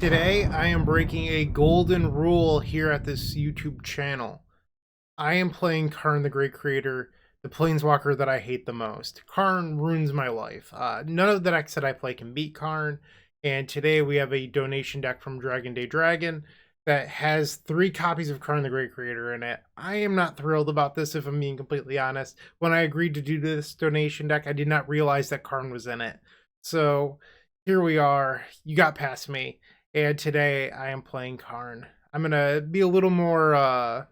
Today, I am breaking a golden rule here at this YouTube channel. I am playing Karn the Great Creator, the planeswalker that I hate the most. Karn ruins my life. None of the decks that I play can beat Karn, and today we have a donation deck from Dragon Day Dragon that has 3 copies of Karn the Great Creator in it. I am not thrilled about this, if I'm being completely honest. When I agreed to do this donation deck, I did not realize that Karn was in it. So here we are. You got past me. And today I am playing Karn. I'm going to be a little more,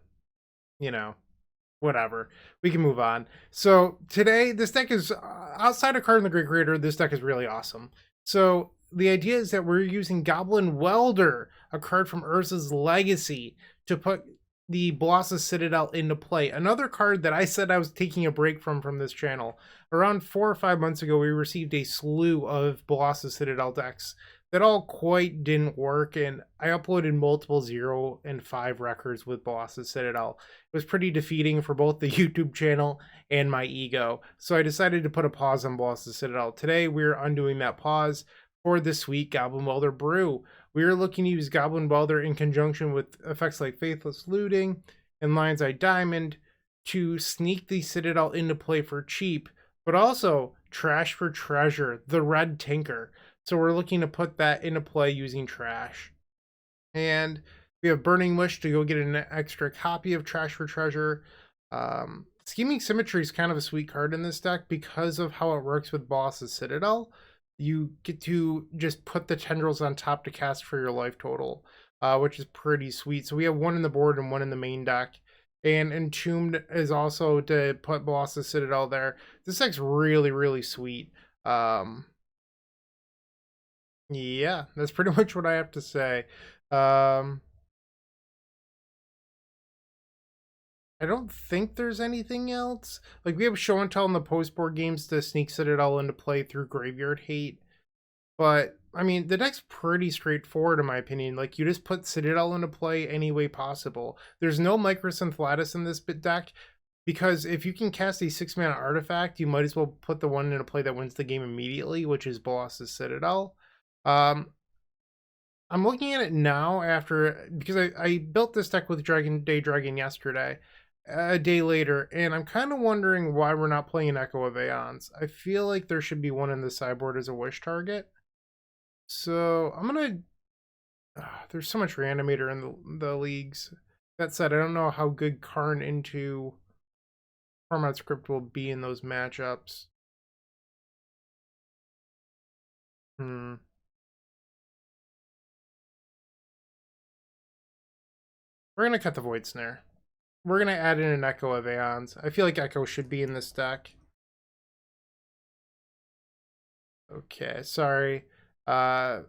whatever. We can move on. So today, this deck is, outside of Karn the Great Creator, this deck is really awesome. So the idea is that we're using Goblin Welder, a card from Urza's Legacy, to put the Bolas Citadel into play. Another card that I said I was taking a break from this channel. Around 4 or 5 months ago, we received a slew of Bolas Citadel decks that all quite didn't work, and I uploaded multiple 0 and 5 records with Bolas Citadel. It was pretty defeating for both the YouTube channel and my ego, so I decided to put a pause on Bolas Citadel. Today, we're undoing that pause for the sweet Goblin Welder brew. We are looking to use Goblin Welder in conjunction with effects like Faithless Looting and Lion's Eye Diamond to sneak the Citadel into play for cheap, but also trash for treasure, the Red Tinker. So we're looking to put that into play using trash. And we have Burning Wish to go get an extra copy of Trash for Treasure. Scheming Symmetry is kind of a sweet card in this deck because of how it works with Bolas Citadel. You get to just put the Tendrils on top to cast for your life total, which is pretty sweet. So we have 1 in the board and 1 in the main deck. And Entombed is also to put Bolas Citadel there. This deck's really, really sweet. Yeah, that's pretty much what I have to say. I don't think there's anything else. Like, we have show and tell in the post-board games to sneak Citadel into play through Graveyard Hate. But, I mean, the deck's pretty straightforward in my opinion. Like, you just put Citadel into play any way possible. There's no Microsynth Lattice in this deck, because if you can cast a 6-mana artifact, you might as well put the one into play that wins the game immediately, which is Bolas Citadel. I'm looking at it now because I built this deck with Dragon Day Dragon yesterday, a day later, and I'm kind of wondering why we're not playing an Echo of Aeons. I feel like there should be one in the sideboard as a wish target. So I'm gonna. There's so much Reanimator in the leagues. That said, I don't know how good Karn into Format Script will be in those matchups. We're going to cut the Void Snare. We're going to add in an Echo of Aeons. I feel like Echo should be in this deck. Okay, sorry. I'm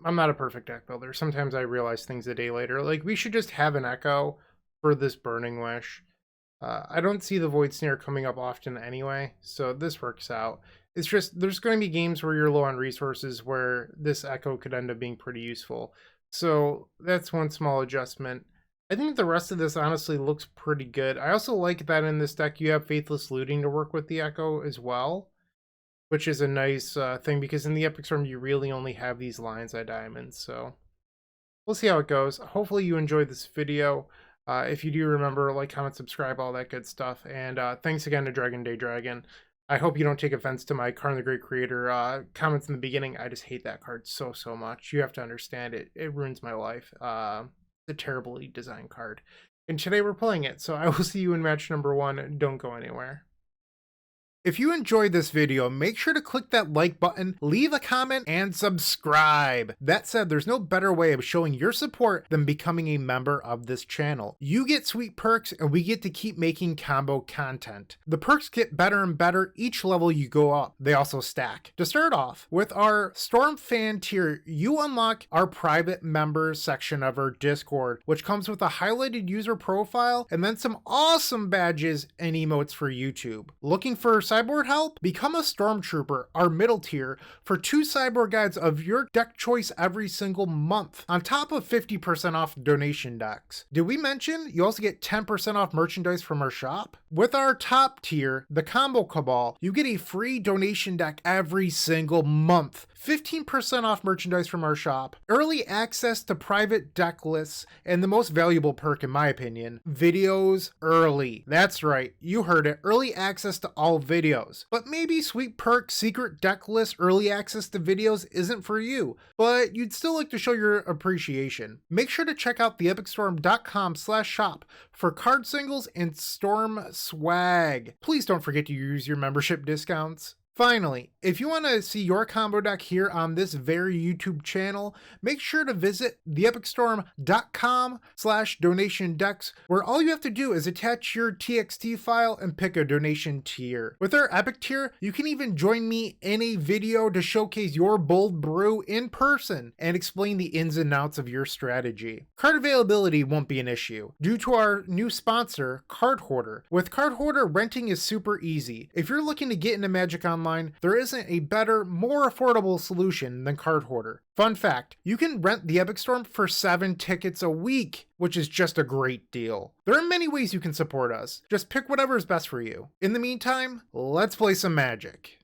not a perfect deck builder. Sometimes I realize things a day later. Like, we should just have an Echo for this Burning Wish. I don't see the Void Snare coming up often anyway, so this works out. It's just, there's going to be games where you're low on resources where this Echo could end up being pretty useful. So that's one small adjustment. I think the rest of this honestly looks pretty good. I also like that in this deck you have Faithless Looting to work with the Echo as well, which is a nice thing because in the Epic Storm you really only have these Lion's Eye Diamonds. So we'll see how it goes. Hopefully you enjoyed this video. If you do, remember, like, comment, subscribe, all that good stuff. And thanks again to Dragon Day Dragon. I hope you don't take offense to my Karn the Great Creator comments in the beginning. I just hate that card so much. You have to understand it. It ruins my life. A terribly designed card. And today we're playing it, so I will see you in match number 1. Don't go anywhere. If you enjoyed this video, make sure to click that like button, leave a comment, and subscribe. That said, there's no better way of showing your support than becoming a member of this channel. You get sweet perks, and we get to keep making combo content. The perks get better and better each level you go up. They also stack. To start off, with our Storm fan tier, you unlock our private members section of our Discord, which comes with a highlighted user profile and then some awesome badges and emotes for YouTube. Looking for sideboard help? Become a Stormtrooper, our middle tier, for 2 sideboard guides of your deck choice every single month, on top of 50% off donation decks. Did we mention you also get 10% off merchandise from our shop? With our top tier, the Combo Cabal, you get a free donation deck every single month, 15% off merchandise from our shop, early access to private deck lists, and the most valuable perk in my opinion, videos early. That's right, you heard it, early access to all videos. But maybe sweet perk, secret deck list, early access to videos isn't for you, but you'd still like to show your appreciation. Make sure to check out theepicstorm.com/shop for card singles and Storm swag. Please don't forget to use your membership discounts. Finally, if you want to see your combo deck here on this very YouTube channel, make sure to visit theepicstorm.com/donation decks, where all you have to do is attach your TXT file and pick a donation tier. With our Epic tier, you can even join me in a video to showcase your bold brew in person and explain the ins and outs of your strategy. Card availability won't be an issue due to our new sponsor, Card Hoarder. With Card Hoarder, renting is super easy. If you're looking to get into Magic Online, there isn't a better, more affordable solution than Card Hoarder. Fun fact, you can rent the Epic Storm for 7 tickets a week, which is just a great deal. There are many ways you can support us. Just pick whatever is best for you. In the meantime, let's play some Magic.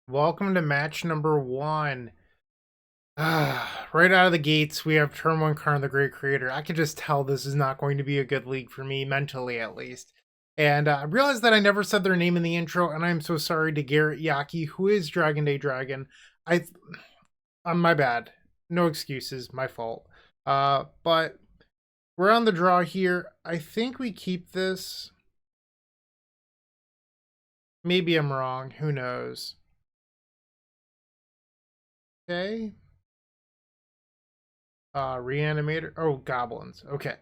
Welcome to match number 1. Right out of the gates, we have turn 1 Karn the Great Creator. I can just tell this is not going to be a good league for me, mentally at least. And I realized that I never said their name in the intro, and I'm so sorry to Garrett Yaki, who is Dragon Day Dragon. My bad. No excuses, my fault. But we're on the draw here. I think we keep this. Maybe I'm wrong. Who knows? Okay. Reanimator. Oh, goblins. Okay.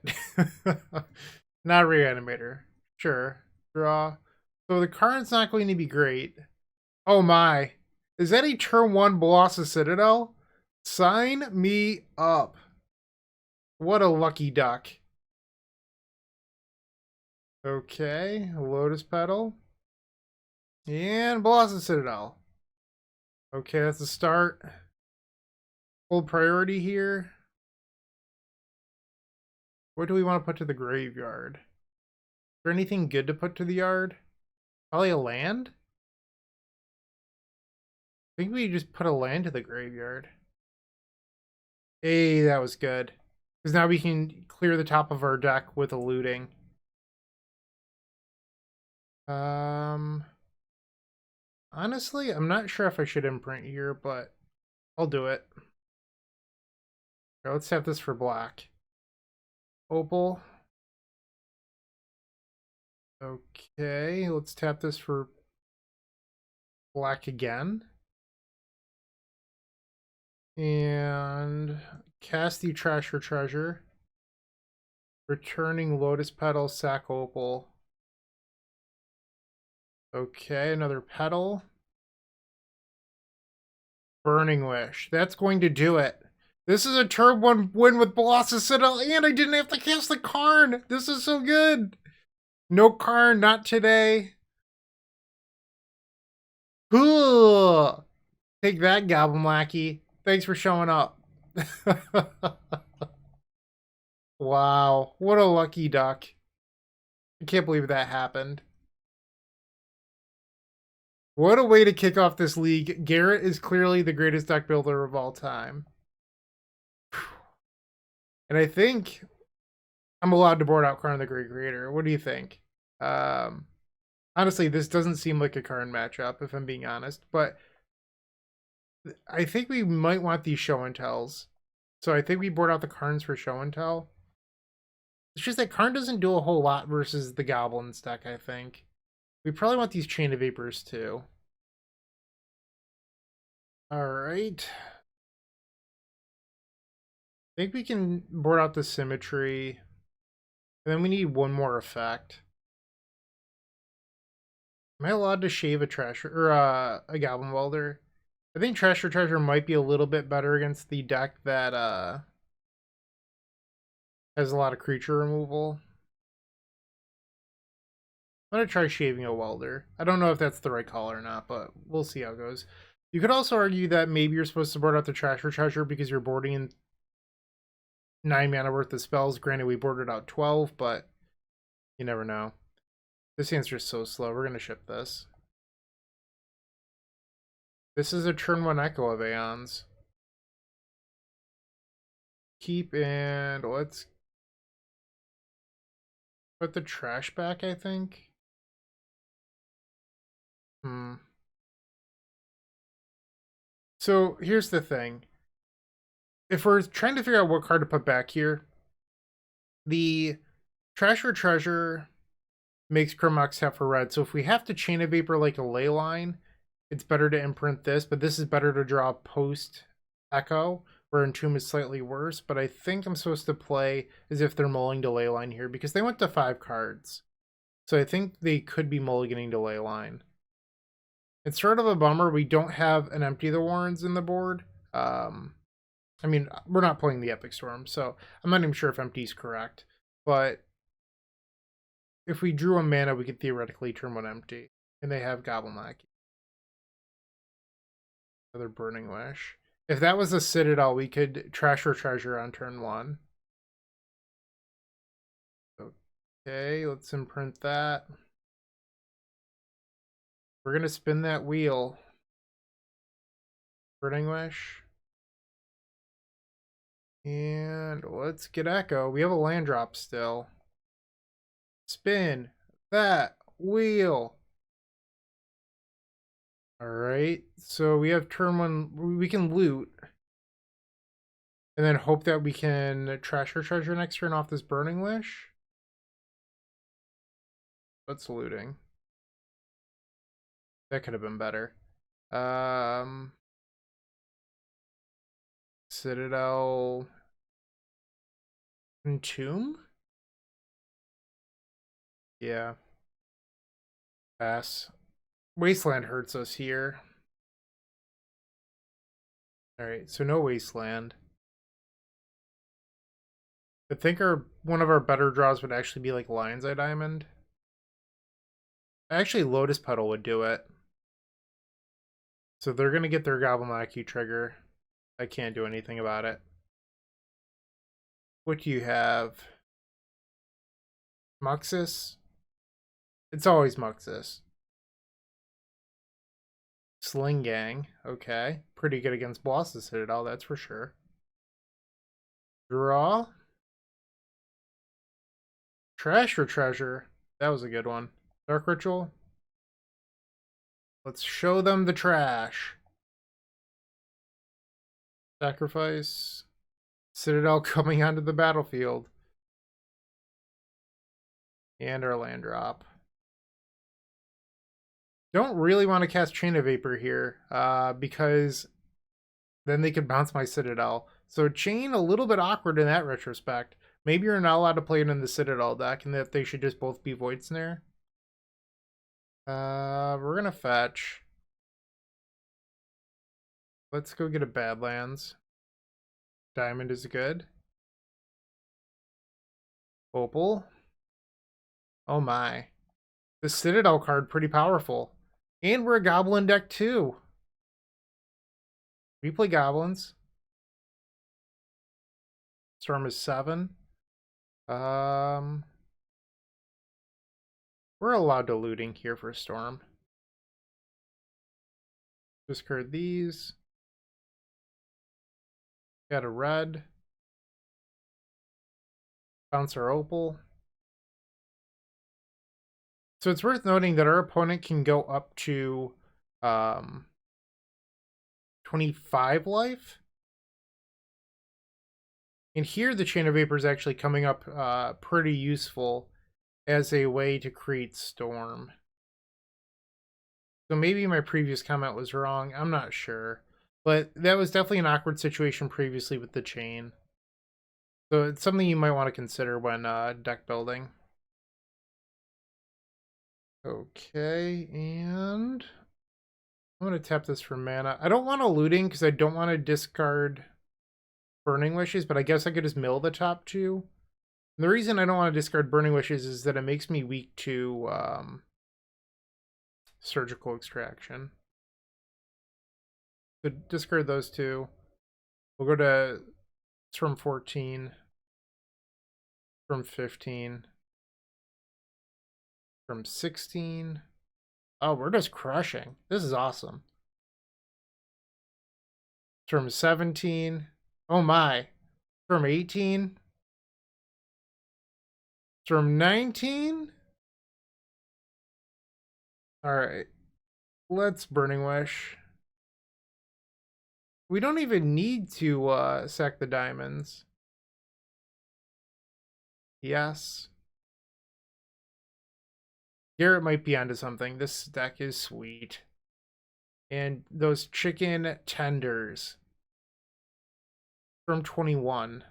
Not Reanimator. Sure. Draw. So the card's not going to be great. Oh my. Is that a turn 1 Bolas Citadel? Sign me up. What a lucky duck. Okay. Lotus Petal. And Bolas Citadel. Okay, that's a start. Hold priority here. What do we want to put to the graveyard? Is there anything good to put to the yard? Probably a land? I think we just put a land to the graveyard. Hey, that was good. Because now we can clear the top of our deck with a looting. Honestly, I'm not sure if I should imprint here, but I'll do it. Okay, let's have this for black. Opal. Okay, let's tap this for black again. And cast the Trash for Treasure. Returning Lotus Petal, sack Opal. Okay, another petal. Burning Wish. That's going to do it. This is a turn 1 win with Bolas Citadel, and I didn't have to cast the Karn. This is so good. No Karn, not today. Cool. Take that, Goblin Lackey. Thanks for showing up. Wow, what a lucky duck. I can't believe that happened. What a way to kick off this league. Garrett is clearly the greatest deck builder of all time. And I think I'm allowed to board out Karn the Great Creator. What do you think? Honestly, this doesn't seem like a Karn matchup, if I'm being honest. But I think we might want these show and tells. So I think we board out the Karns for show and tell. It's just that Karn doesn't do a whole lot versus the Goblins deck, I think. We probably want these Chain of Vapors too. Alright. I think we can board out the Symmetry. And then we need one more effect. Am I allowed to shave a Trash or a Goblin Welder? I think Trash for Treasure might be a little bit better against the deck that has a lot of creature removal. I'm going to try shaving a welder. I don't know if that's the right call or not, but we'll see how it goes. You could also argue that maybe you're supposed to board out the Treasure Treasure because you're boarding in 9 mana worth of spells. Granted, we boarded out 12, but you never know. This answer is so slow. We're going to ship this. This is a turn 1 Echo of Aeons. Keep, and let's put the trash back, I think. So here's the thing. If we're trying to figure out what card to put back here, the Trash or Treasure makes Chromox half for red. So if we have to Chain of Vapor like a ley line, it's better to imprint this, but this is better to draw post Echo, where Entomb is slightly worse. But I think I'm supposed to play as if they're mulling to ley line here because they went to 5 cards. So I think they could be mulliganing to ley line. It's sort of a bummer we don't have an Empty the Warrens in the board. I mean, we're not playing the Epic Storm, so I'm not even sure if Empty is correct. But if we drew a mana, we could theoretically turn 1 Empty. And they have Goblin Lackey. Another Burning Wish. If that was a Citadel, we could Trash or Treasure on turn 1. Okay, let's imprint that. We're going to spin that wheel. Burning Wish. And let's get Echo. We have a land drop still. Spin that wheel. Alright, so we have turn 1. We can loot. And then hope that we can Trash or Treasure next turn off this Burning Wish. What's looting? That could have been better. Citadel Entomb? Yeah. Pass. Wasteland hurts us here. Alright, so no Wasteland. I think one of our better draws would actually be like Lion's Eye Diamond. Actually, Lotus Petal would do it. So they're going to get their Goblin Lackey trigger. I can't do anything about it. What do you have? Muxus? It's always Muxus. Sling Gang. Okay. Pretty good against Bolas' Citadel, that's for sure. Draw. Trash or Treasure? That was a good one. Dark Ritual. Let's show them the trash. Sacrifice. Citadel coming onto the battlefield. And our land drop. Don't really want to cast Chain of Vapor here, because then they could bounce my Citadel. So Chain, a little bit awkward in that retrospect. Maybe you're not allowed to play it in the Citadel deck, and that they should just both be Void Snare. We're gonna fetch. Let's go get a Badlands. Diamond is good. Opal. Oh my. The Citadel card, pretty powerful. And we're a Goblin deck too. We play Goblins. Storm is 7. We're allowed to looting here for Storm. Discard these. Got a red. Bounce our Opal. So it's worth noting that our opponent can go up to 25 life. And here the Chain of Vapor is actually coming up pretty useful as a way to create Storm. So maybe my previous comment was wrong. I'm not sure. But that was definitely an awkward situation previously with the Chain. So it's something you might want to consider when deck building. Okay, and I'm going to tap this for mana. I don't want to looting because I don't want to discard Burning Wishes, but I guess I could just mill the top 2. And the reason I don't want to discard Burning Wishes is that it makes me weak to Surgical Extraction. So discard those two. We'll go to Storm 14, Storm 15, Storm 16. Oh, we're just crushing. This is awesome. Storm 17. Oh my. Storm 18. Storm 19. Alright. Let's Burning Wish. We don't even need to sack the diamonds. Yes. Garrett might be onto something. This deck is sweet. And those chicken tenders. From 21.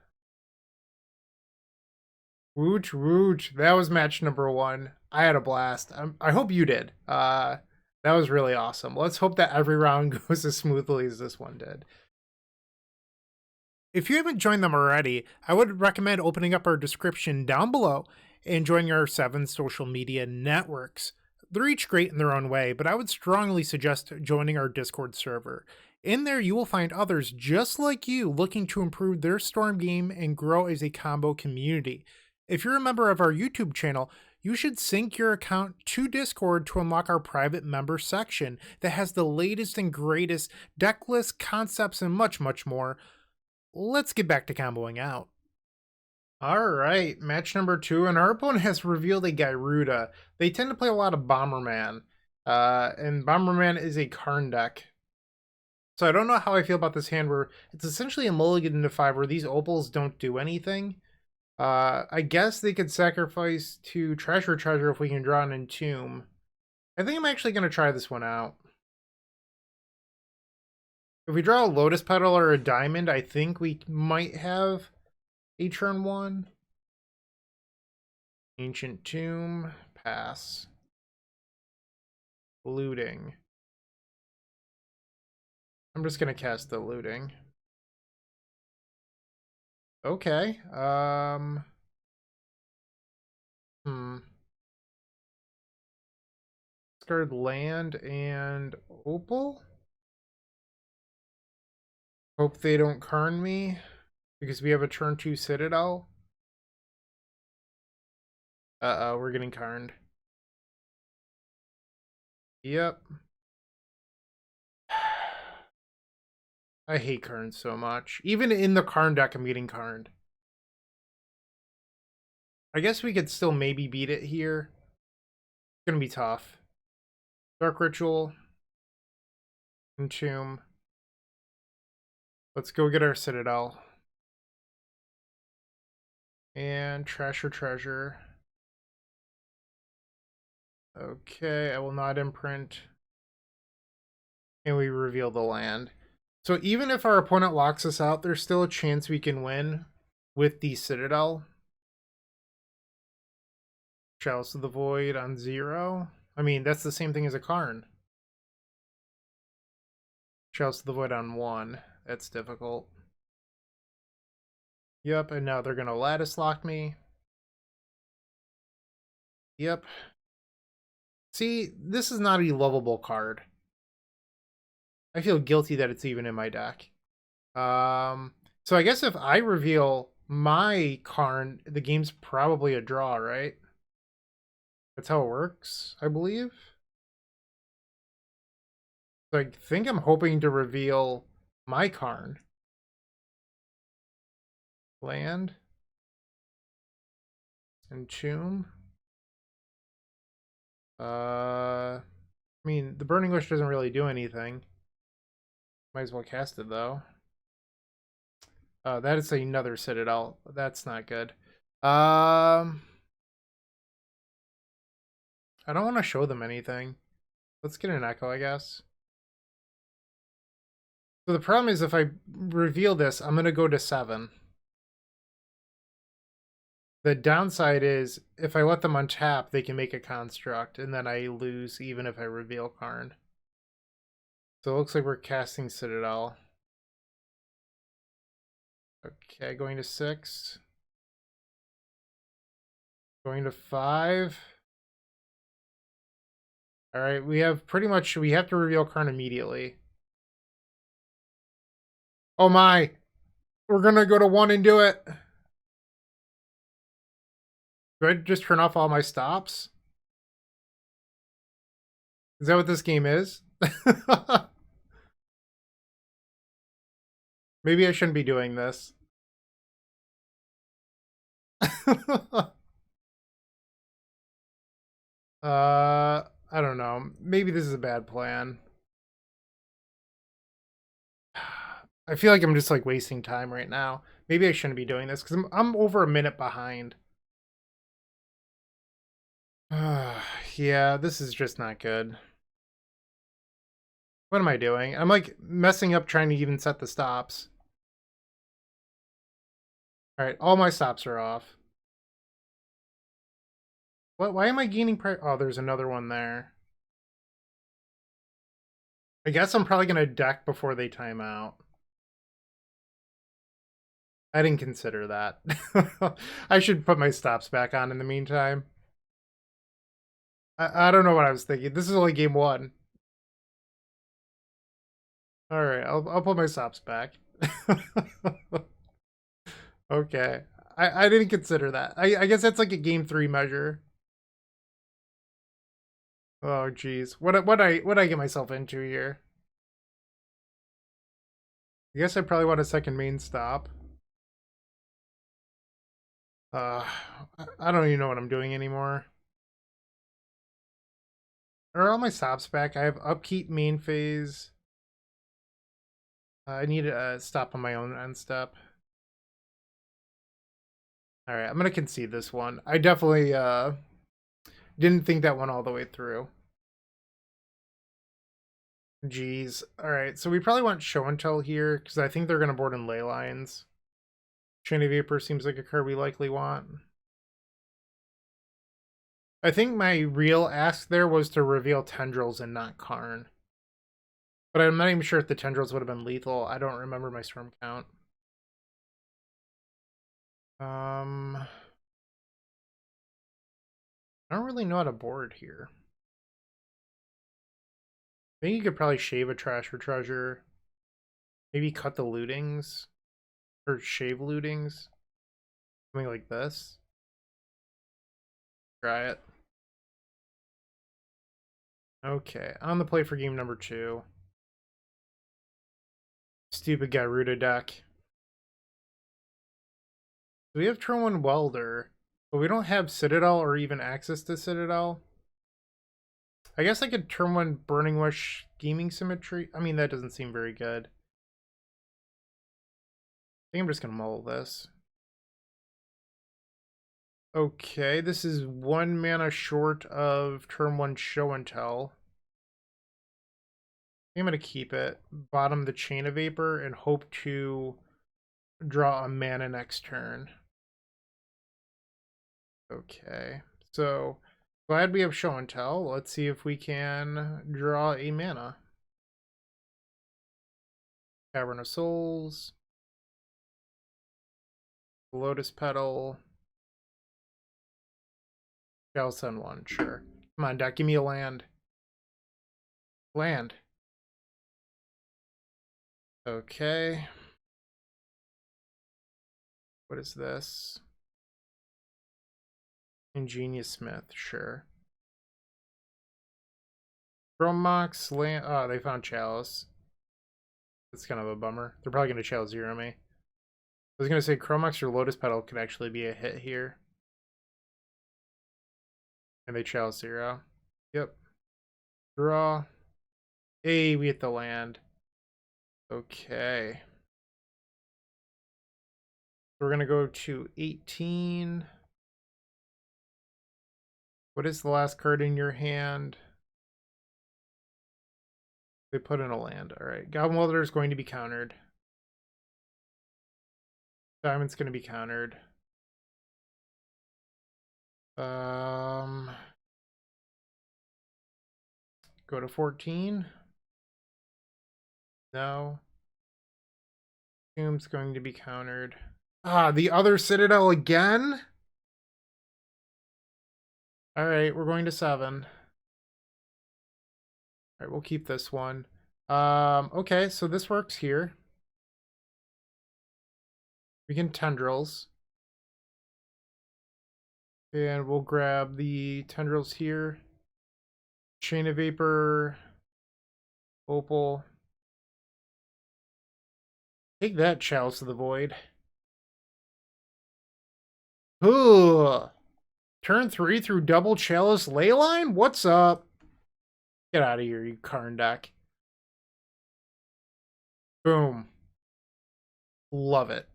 Woot woot. That was match number 1. I had a blast. I hope you did. That was really awesome. Let's hope that every round goes as smoothly as this one did. If you haven't joined them already, I would recommend opening up our description down below and joining our 7 social media networks. They're each great in their own way, but I would strongly suggest joining our Discord server. In there, you will find others just like you looking to improve their Storm game and grow as a combo community. If you're a member of our YouTube channel, you should sync your account to Discord to unlock our private member section that has the latest and greatest deck lists, concepts, and much, much more. Let's get back to comboing out. Alright, match number 2, and our opponent has revealed a Gyruda. They tend to play a lot of Bomberman, and Bomberman is a Karn deck. So I don't know how I feel about this hand where it's essentially a mulligan into 5 where these opals don't do anything. I guess they could sacrifice to Treasure if we can draw an Entomb. I think I'm actually going to try this one out. If we draw a Lotus Petal or a Diamond, I think we might have a turn 1. Ancient Tomb, pass. Looting. I'm just going to cast the Looting. Okay. Discard land and opal. Hope they don't Karn me because we have a turn 2 Citadel. Uh-oh, we're getting Karned. Yep. I hate Karn so much. Even in the Karn deck, I'm getting Karned. I guess we could still maybe beat it here. It's gonna be tough. Dark Ritual. Entomb. Let's go get our Citadel. And trash or treasure. Okay, I will not imprint. And we reveal the land. So even if our opponent locks us out, there's still a chance we can win with the Citadel. Chalice of the Void on 0. I mean, that's the same thing as a Karn. Chalice of the Void on 1. That's difficult. Yep, and now they're going to lattice lock me. Yep. See, this is not a lovable card. I feel guilty that it's even in my deck. So I guess if I reveal my Karn, the game's probably a draw, right? That's how it works, I believe. So I think I'm hoping to reveal my Karn. Land. Entomb. I mean, the Burning Wish doesn't really do anything. Might as well cast it, though. That is another Citadel. That's not good. I don't want to show them anything. Let's get an Echo, I guess. So the problem is if I reveal this, I'm going to go to 7. The downside is if I let them untap, they can make a construct, and then I lose even if I reveal Karn. So it looks like we're casting Citadel. Okay, going to 6. Going to 5. All right, we have pretty much, we have to reveal Karn immediately. Oh my, we're gonna go to 1 and do it. Do I just turn off all my stops? Is that what this game is? Maybe I shouldn't be doing this. I don't know. Maybe this is a bad plan. I feel like I'm just like wasting time right now. Maybe I shouldn't be doing this because I'm over a minute behind. Yeah, this is just not good. What am I doing? I'm like messing up trying to even set the stops. All right, all my stops are off. What? Why am I gaining price? Oh, there's another one there. I guess I'm probably gonna deck before they time out. I didn't consider that. I should put my stops back on in the meantime. I don't know what I was thinking. This is only game 1. All right, I'll put my stops back. Okay, I didn't consider that. I guess that's like a game 3 measure. Oh geez, what I get myself into here? I guess I probably want a second main stop. Uh, I don't even know what I'm doing anymore. Are all my stops back? I have upkeep main phase. I need to stop on my own end step. All right, I'm gonna concede this one. I definitely didn't think that one all the way through. Jeez. All right, so we probably want show and tell here because I think they're gonna board in ley lines. Chain of Vapor seems like a card we likely want. I think my real ask there was to reveal Tendrils and not Karn. But I'm not even sure if the Tendrils would have been lethal. I don't remember my storm count. I don't really know how to board here. I think you could probably shave a trash for treasure. Maybe cut the lootings. Or shave lootings. Something like this. Try it. Okay, on the play for game number 2. Stupid Gyruda deck. We have turn 1 Welder, but we don't have Citadel or even access to Citadel. I guess I could turn 1 Burning Wish Gaming Symmetry. I mean, that doesn't seem very good. I think I'm just gonna mull this. Okay, this is 1 mana short of turn 1 Show and Tell. I'm gonna keep it. Bottom the Chain of Vapor and hope to draw a mana next turn. Okay, so glad we have Show and Tell. Let's see if we can draw a mana. Cavern of Souls. Lotus Petal. Shall send 1, sure. Come on, deck, give me a land. Land. Okay. What is this? Ingenious Smith, sure. Chromox, land. Oh, they found Chalice. That's kind of a bummer. They're probably going to Chalice 0 me. I was going to say Chromox or Lotus Petal could actually be a hit here. And they Chalice 0. Yep. Draw. Hey, we hit the land. Okay. We're going to go to 18. What is the last card in your hand? They put in a land. All right. Goblin Welder is going to be countered. Diamond's going to be countered. Go to 14. No. Entomb's going to be countered. Ah, the other Citadel again? All right, we're going to 7. All right, we'll keep this one. Okay, so this works here. We can Tendrils. And we'll grab the Tendrils here. Chain of Vapor. Opal. Take that, Chalice of the Void. Ooh. Turn 3 through double Chalice Leyline? What's up? Get out of here, you Karn deck. Boom. Love it.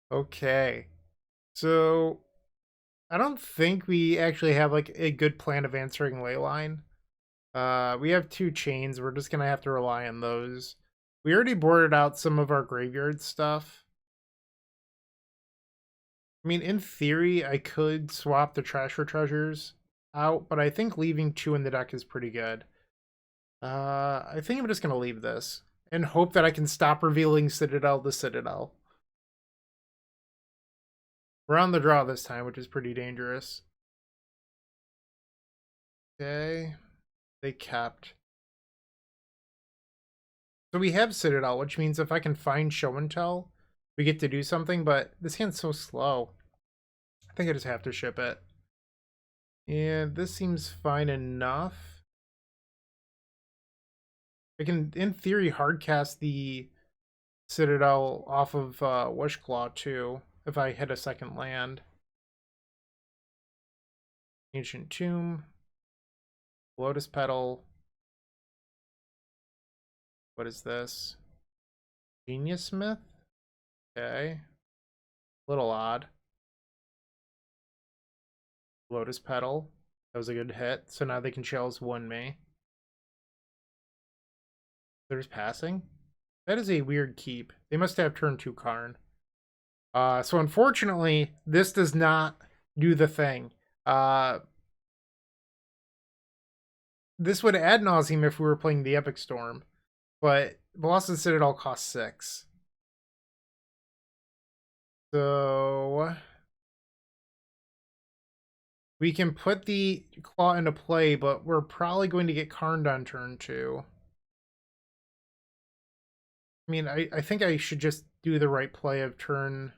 Okay. So, I don't think we actually have like a good plan of answering Leyline. We have 2 chains. We're just going to have to rely on those. We already boarded out some of our graveyard stuff. I mean, in theory, I could swap the Trash for Treasures out, but I think leaving 2 in the deck is pretty good. I think I'm just going to leave this and hope that I can stop revealing Citadel the Citadel. We're on the draw this time, which is pretty dangerous. Okay. They kept. So we have Citadel, which means if I can find Show and Tell, we get to do something, but this hand's so slow. I think I just have to ship it. And this seems fine enough. I can, in theory, hardcast the Citadel off of Wishclaw too, if I hit a second land. Ancient Tomb. Lotus Petal. What is this? Genius Smith? Okay. A little odd. Lotus Petal. That was a good hit. So now they can Chalice 1 me. There's passing? That is a weird keep. They must have turn 2 Karn. So unfortunately, this does not do the thing. This would ad nauseum if we were playing the Epic Storm. But Bolas and Citadel cost 6. So we can put the Claw into play, but we're probably going to get Karned on turn 2. I mean, I think I should just do the right play of turn.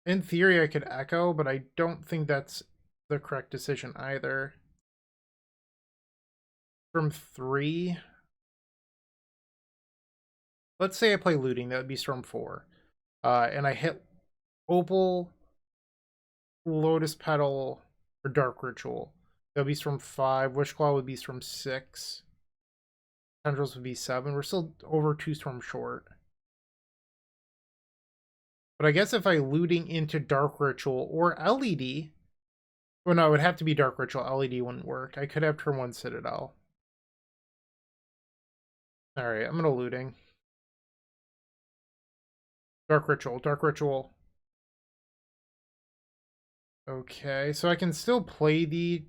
In theory, I could Echo, but I don't think that's the correct decision either. From 3. Let's say I play Looting, that would be Storm 4. And I hit Opal, Lotus Petal, or Dark Ritual. That would be Storm 5. Wishclaw would be Storm 6. Tendrils would be 7. We're still over 2 Storm short. But I guess if I Looting into Dark Ritual or LED, well, no, it would have to be Dark Ritual. LED wouldn't work. I could have turn 1 Citadel. Alright, I'm going to Looting. Dark Ritual, Dark Ritual. Okay, so I can still play the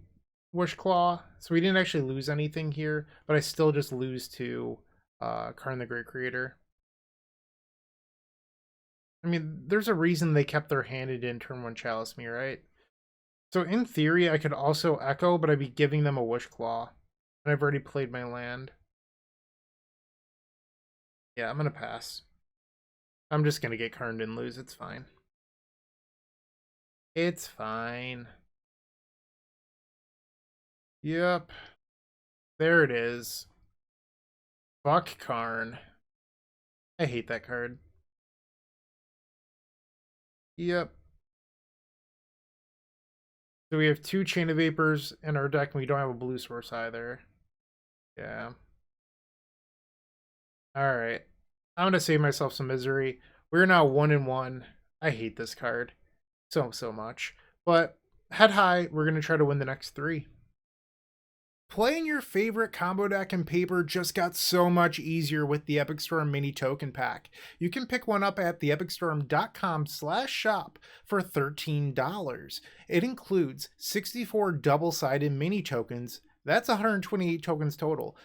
Wishclaw. So we didn't actually lose anything here, but I still just lose to Karn the Great Creator. I mean, there's a reason they kept their handed in turn 1 Chalice me, right? So in theory, I could also Echo, but I'd be giving them a Wishclaw. And I've already played my land. Yeah, I'm going to pass. I'm just going to get Karned and lose. It's fine. It's fine. Yep. There it is. Fuck Karn. I hate that card. Yep. So we have 2 Chain of Vapors in our deck, and we don't have a blue source either. Yeah. Alright. I'm gonna save myself some misery. We're now 1-1. I hate this card so much. But head high, we're gonna try to win the next 3. Playing your favorite combo deck in paper just got so much easier with the Epic Storm Mini Token Pack. You can pick one up at theepicstorm.com/shop for $13. It includes 64 double-sided mini tokens. That's 128 tokens total.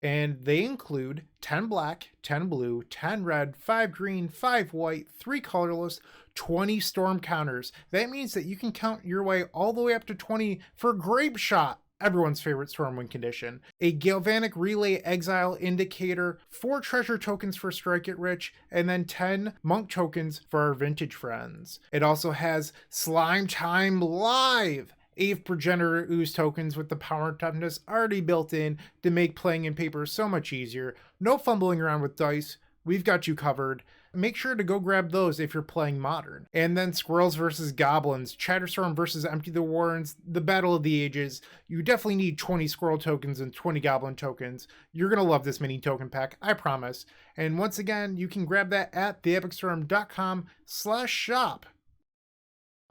And they include 10 black, 10 blue, 10 red, 5 green, 5 white, 3 colorless, 20 storm counters. That means that you can count your way all the way up to 20 for Grape Shot, everyone's favorite Stormwind condition, a Galvanic Relay Exile Indicator, 4 treasure tokens for Strike It Rich, and then 10 monk tokens for our vintage friends. It also has Slime Time Live, Ave Progenitor Ooze tokens with the power and toughness already built in to make playing in paper so much easier. No fumbling around with dice. We've got you covered. Make sure to go grab those if you're playing Modern. And then Squirrels versus Goblins, Chatterstorm versus Empty the Warrens, the Battle of the Ages. You definitely need 20 Squirrel tokens and 20 Goblin tokens. You're going to love this mini token pack, I promise. And once again, you can grab that at theepicstorm.com/shop.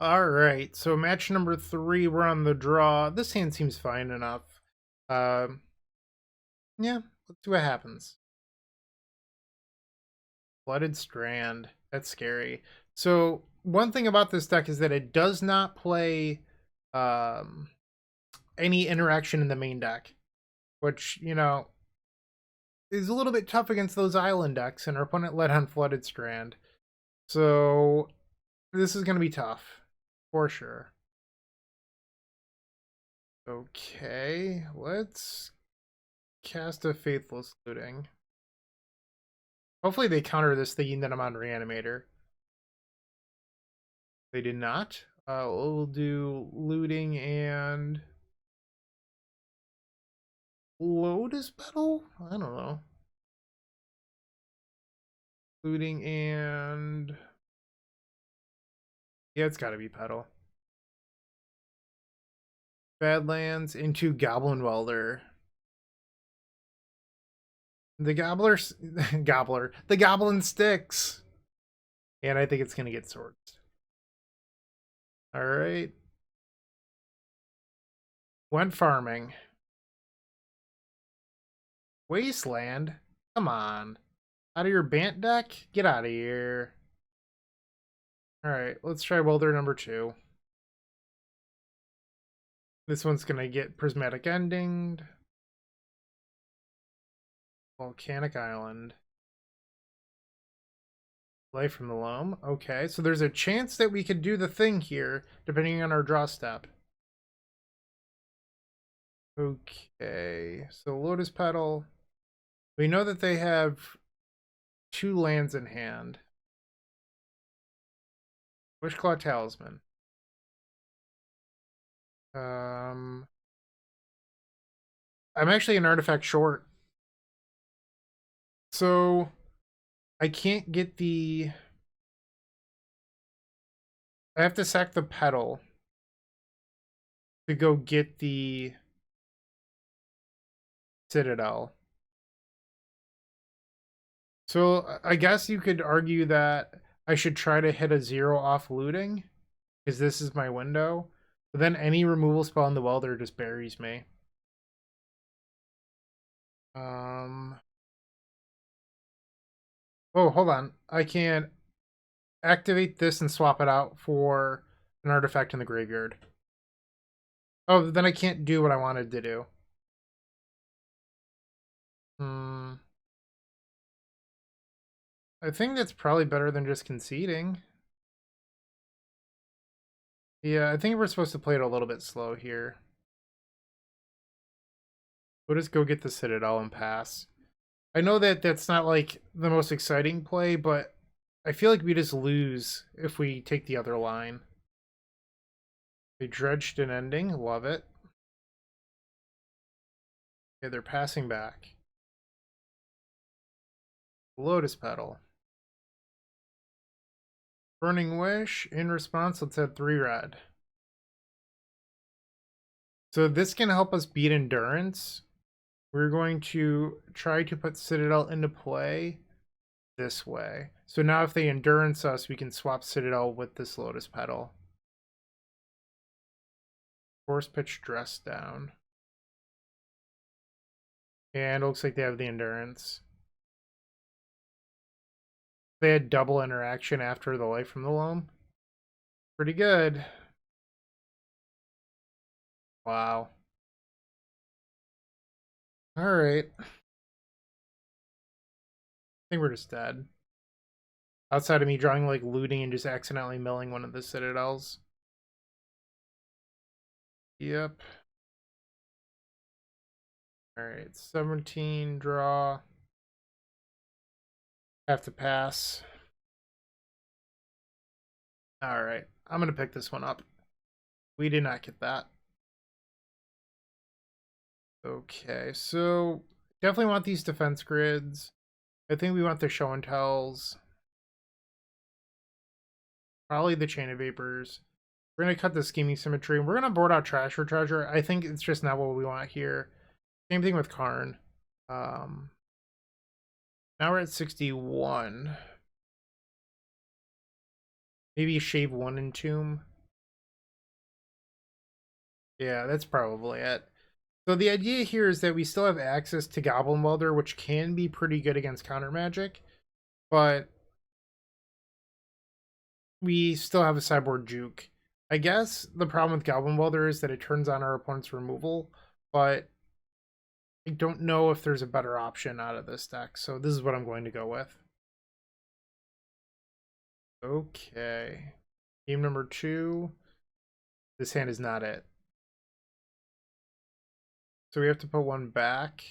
All right, so match number 3, we're on the draw. This hand seems fine enough. Yeah, let's see what happens. Flooded Strand, that's scary. So one thing about this deck is that it does not play any interaction in the main deck, which, you know, is a little bit tough against those island decks, and our opponent led on Flooded Strand. So this is going to be tough. For sure. Okay, let's cast a Faithless Looting. Hopefully they counter this thinking that I'm on Reanimator. They did not. We'll do Looting and Lotus Petal? I don't know. Looting and... yeah, it's gotta be Petal. Badlands into Goblin Welder. The the Goblin sticks. And I think it's gonna get swords. Alright. Went farming. Wasteland? Come on. Out of your Bant deck? Get out of here. Alright, let's try Welder number 2. This one's gonna get Prismatic Ending. Volcanic Island. Life from the Loam. Okay, so there's a chance that we could do the thing here, depending on our draw step. Okay, so Lotus Petal. We know that they have 2 lands in hand. Wishclaw Talisman. I'm actually an artifact short. So I can't get the... I have to sack the Petal to go get the Citadel. So I guess you could argue that I should try to hit a 0 off looting, because this is my window. But then any removal spell in the Welder just buries me. Oh, hold on. I can activate this and swap it out for an artifact in the graveyard. Oh, then I can't do what I wanted to do. I think that's probably better than just conceding. Yeah, I think we're supposed to play it a little bit slow here. We'll just go get the Citadel and pass. I know that that's not like the most exciting play, but I feel like we just lose if we take the other line. They dredged an ending. Love it. Okay, they're passing back. Lotus Petal. Burning Wish. In response, let's add 3 red. So this can help us beat Endurance. We're going to try to put Citadel into play this way. So now if they Endurance us, we can swap Citadel with this Lotus Petal. Force Pitch Dress down. And it looks like they have the Endurance. They had double interaction after the Life from the Loam. Pretty good. Wow. Alright. think we're just dead. Outside of me drawing like looting and just accidentally milling one of the citadels. Yep. Alright, 17 draw. Have to pass. Alright, I'm gonna pick this one up. We did not get that. Okay, so definitely want these defense grids. I think we want the show and tells. Probably the chain of vapors. We're gonna cut the scheming symmetry. We're gonna board out trash or treasure. I think it's just not what we want here. Same thing with Karn. Now we're at 61. Maybe shave one Entomb. Yeah, that's probably it. So the idea here is that we still have access to Goblin Welder, which can be pretty good against counter magic, but we still have a sideboard juke. I guess the problem with Goblin Welder is that it turns on our opponent's removal, but I don't know if there's a better option out of this deck, so this is what I'm going to go with. Okay. Game number 2. This hand is not it. So we have to put one back.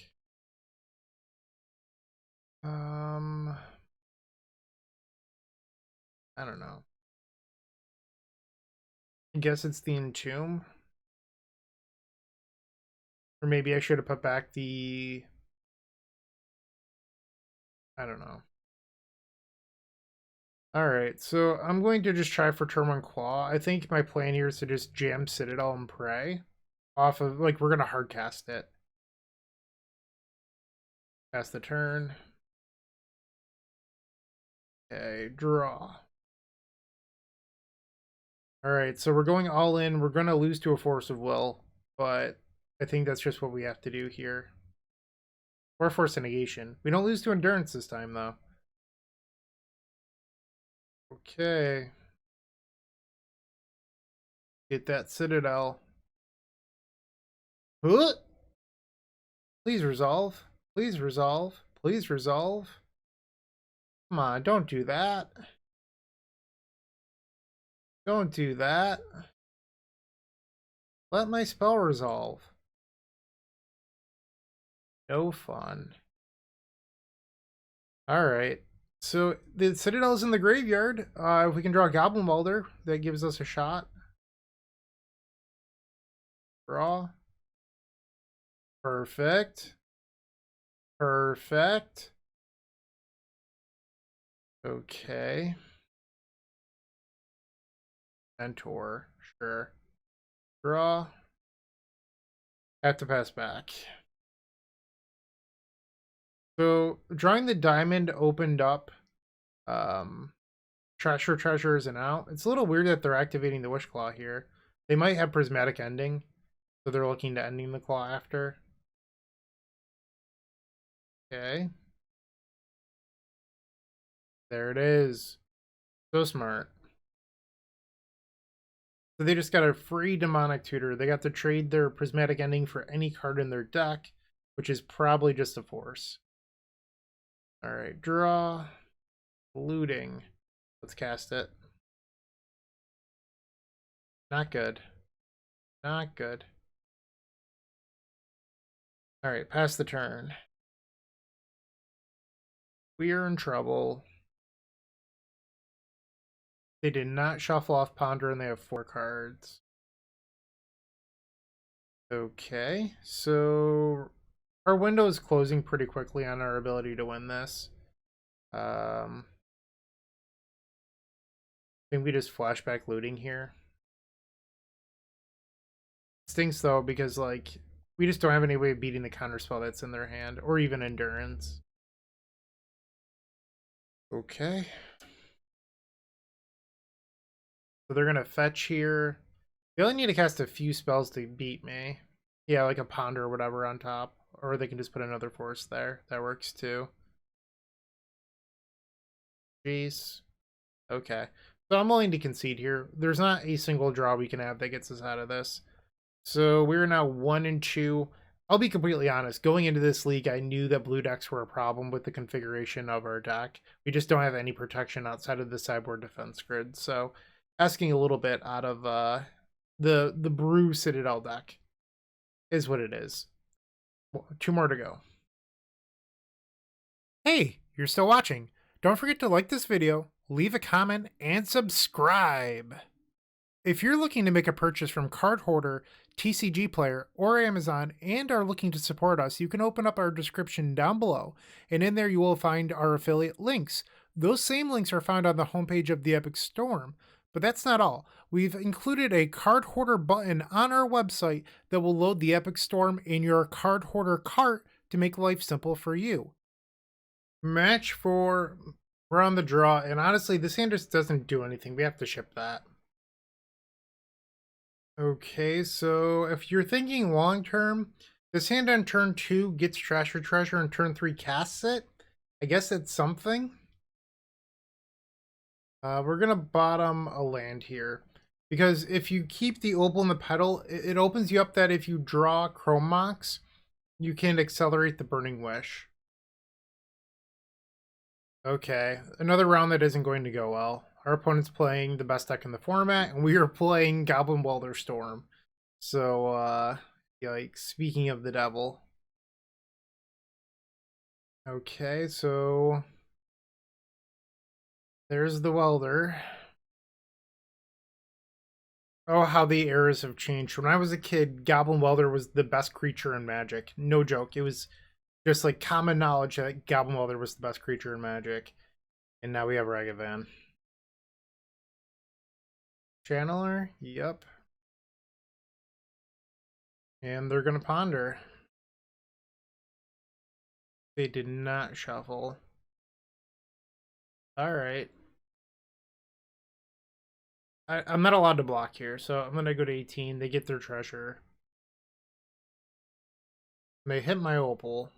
I don't know. I guess it's the Entomb. Or maybe I should have put back the... I don't know. Alright, so I'm going to just try for turn 1 Claw. I think my plan here is to just jam Citadel and pray. Off of, like, we're going to hardcast it. Pass the turn. Okay, draw. Alright, so we're going all in. We're going to lose to a Force of Will, but I think that's just what we have to do here. Or Force of Negation. We don't lose to Endurance this time, though. Okay. Get that Citadel. Please resolve. Please resolve. Please resolve. Come on, don't do that. Don't do that. Let my spell resolve. No fun. Alright. So the Citadel's in the graveyard. If we can draw a Goblin Welder, that gives us a shot. Draw. Perfect. Perfect. Okay. Mentor. Sure. Draw. Have to pass back. So drawing the diamond opened up Treasure Treasures and out. It's a little weird that they're activating the Wish Claw here. They might have Prismatic Ending, so they're looking to ending the claw after. Okay. There it is. So smart. So they just got a free Demonic Tutor. They got to trade their Prismatic Ending for any card in their deck, which is probably just a Force. Alright, draw. Looting. Let's cast it. Not good. Not good. Alright, pass the turn. We are in trouble. They did not shuffle off Ponder and they have 4 cards. Okay, so our window is closing pretty quickly on our ability to win this. I think we just flashback looting here. Stinks though, because like we just don't have any way of beating the counterspell that's in their hand, or even endurance. Okay. So they're gonna fetch here. They only need to cast a few spells to beat me. Yeah, like a Ponder or whatever on top. Or they can just put another Force there. That works too. Jeez. Okay. So I'm willing to concede here. There's not a single draw we can have that gets us out of this. So we're now 1 and 2. I'll be completely honest. Going into this league, I knew that blue decks were a problem with the configuration of our deck. We just don't have any protection outside of the sideboard defense grid. So asking a little bit out of the Brew Citadel deck is what it is. 2 more to go. Hey, you're still watching. Don't forget to like this video, leave a comment, and subscribe. If you're looking to make a purchase from Card Hoarder, TCG Player, or Amazon and are looking to support us, you can open up our description down below, and in there you will find our affiliate links. Those same links are found on the homepage of the Epic Storm. But that's not all. We've included a Card Hoarder button on our website that will load the Epic Storm in your Card Hoarder cart to make life simple for you. Match 4, we're on the draw, and honestly, this hand just doesn't do anything. We have to ship that. Okay, so if you're thinking long term, this hand on turn 2 gets Trash or Treasure, and turn 3 casts it. I guess it's something. We're gonna bottom a land here, because if you keep the Opal and the Petal, it opens you up that if you draw Chrome Mox, you can accelerate the Burning Wish. Okay, another round that isn't going to go well. Our opponent's playing the best deck in the format, and we are playing Goblin Welder Storm. So, like, speaking of the devil. Okay, so there's the Welder. Oh, how the eras have changed. When I was a kid, Goblin Welder was the best creature in Magic. No joke. It was just like common knowledge that Goblin Welder was the best creature in Magic. And now we have Ragavan. Channeler? Yep. And they're going to ponder. They did not shuffle. Alright. I'm not allowed to block here, so I'm going to go to 18. They get their treasure. They hit my Opal.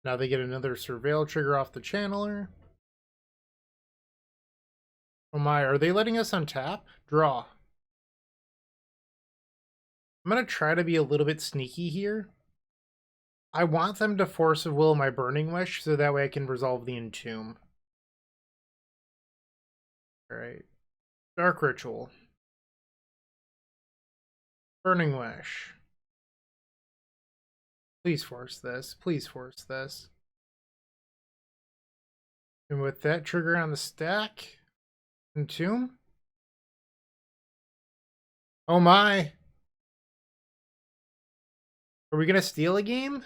Now they get another Surveil trigger off the Channeler. Oh my, are they letting us untap? Draw. I'm going to try to be a little bit sneaky here. I want them to Force of Will my Burning Wish, so that way I can resolve the Entomb. Alright. Dark Ritual. Burning Wish. Please force this. Please force this. And with that trigger on the stack, Entomb. Oh my! Are we gonna steal a game?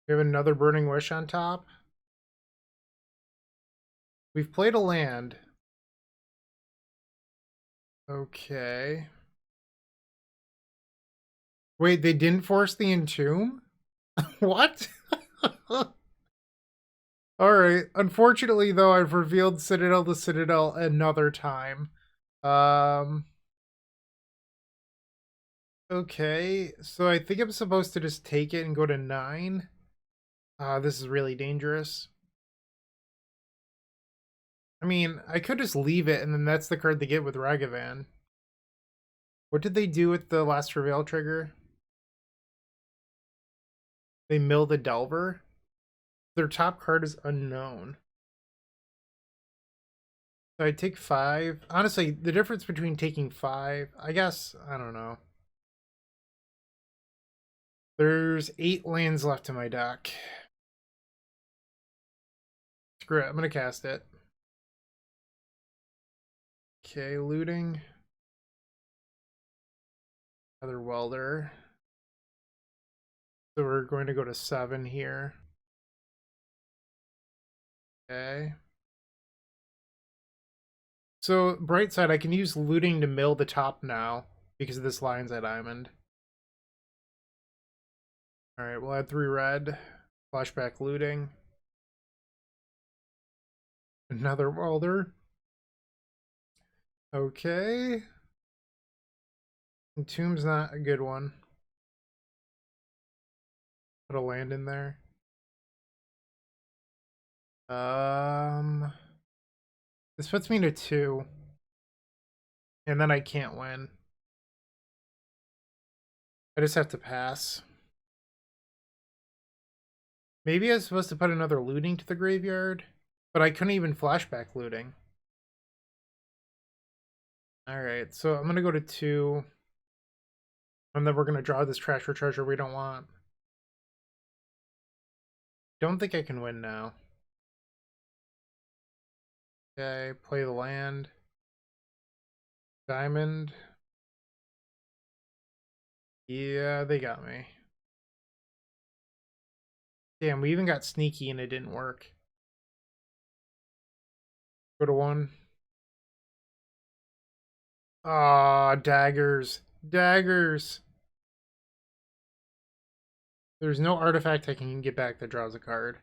We have another Burning Wish on top. We've played a land. Okay. Wait, they didn't force the Entomb? What? Alright. Unfortunately, though, I've revealed Citadel to Citadel another time. Okay, so I think I'm supposed to just take it and go to 9. This is really dangerous. I mean, I could just leave it, and then that's the card they get with Ragavan. What did they do with the last Surveil trigger? They mill the Delver? Their top card is unknown. So I take 5. Honestly, the difference between taking 5, I guess, I don't know. There's 8 lands left in my deck. Screw it, I'm gonna cast it. Okay, looting. Another Welder. So we're going to go to 7 here. Okay. So, bright side, I can use looting to mill the top now because of this Lion's Eye Diamond. Alright, we'll add 3 red. Flashback looting. Another Welder. Okay. Entomb's not a good one. Put a land in there. This puts me to 2. And then I can't win. I just have to pass. Maybe I was supposed to put another looting to the graveyard, but I couldn't even flashback looting. Alright, so I'm gonna go to 2. And then we're gonna draw this trash for treasure we don't want. Don't think I can win now. Okay, play the land. Diamond. Yeah, they got me. Damn, we even got sneaky and it didn't work. Go to 1. Ah, daggers. Daggers. There's no artifact I can get back that draws a card.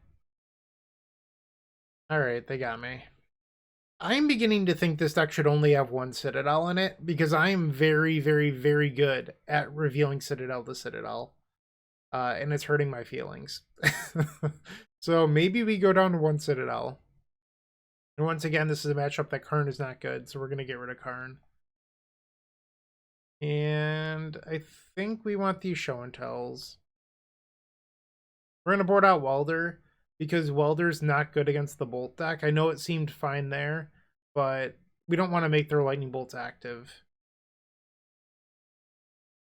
Alright, they got me. I'm beginning to think this deck should only have 1 Citadel in it, because I am very, very, very good at revealing Citadel to Citadel. And it's hurting my feelings. So maybe we go down to 1 Citadel. And once again, this is a matchup that KARN is not good, so we're going to get rid of KARN. And I think we want these show and tells. We're going to board out Welder, because Welder's not good against the Bolt deck. I know it seemed fine there, but we don't want to make their Lightning Bolts active.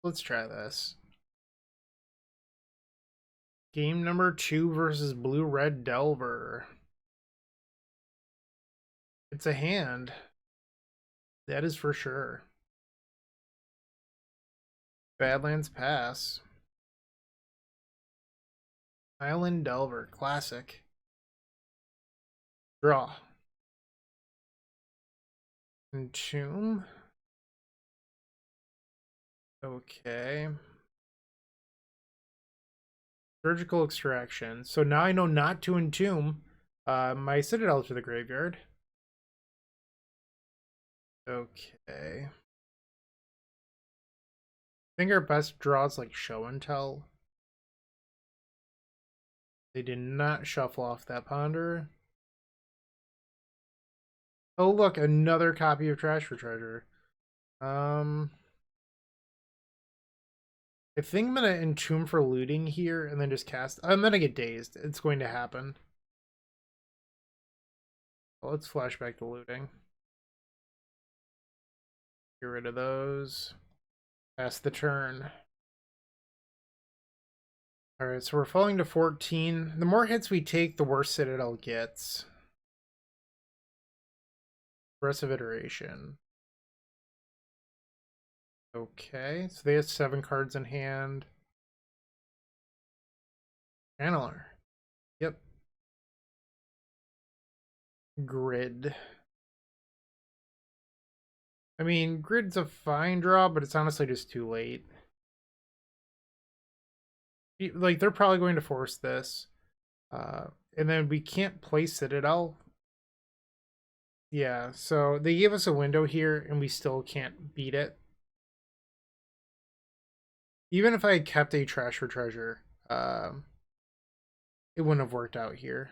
Let's try this. Game number 2 versus Blue-Red Delver. It's a hand. That is for sure. Badlands pass. Island Delver, classic. Draw. Entomb. Okay. Surgical extraction. So now I know not to entomb my Citadel to the graveyard. Okay. I think our best draws like show and tell. They did not shuffle off that ponder. Oh look, another copy of Trash for Treasure. I think I'm gonna entomb for looting here and then just cast. I'm gonna get dazed. It's going to happen. Well, let's flashback to looting. Get rid of those. Pass the turn. Alright, so we're falling to 14. The more hits we take, the worse Citadel gets. Aggressive iteration. Okay, so they have 7 cards in hand. Channeler. Yep. Grid. I mean, Grid's a fine draw, but it's honestly just too late. Like, they're probably going to force this. And then we can't play Citadel. Yeah, so they gave us a window here, and we still can't beat it. Even if I had kept a Trash for Treasure, it wouldn't have worked out here.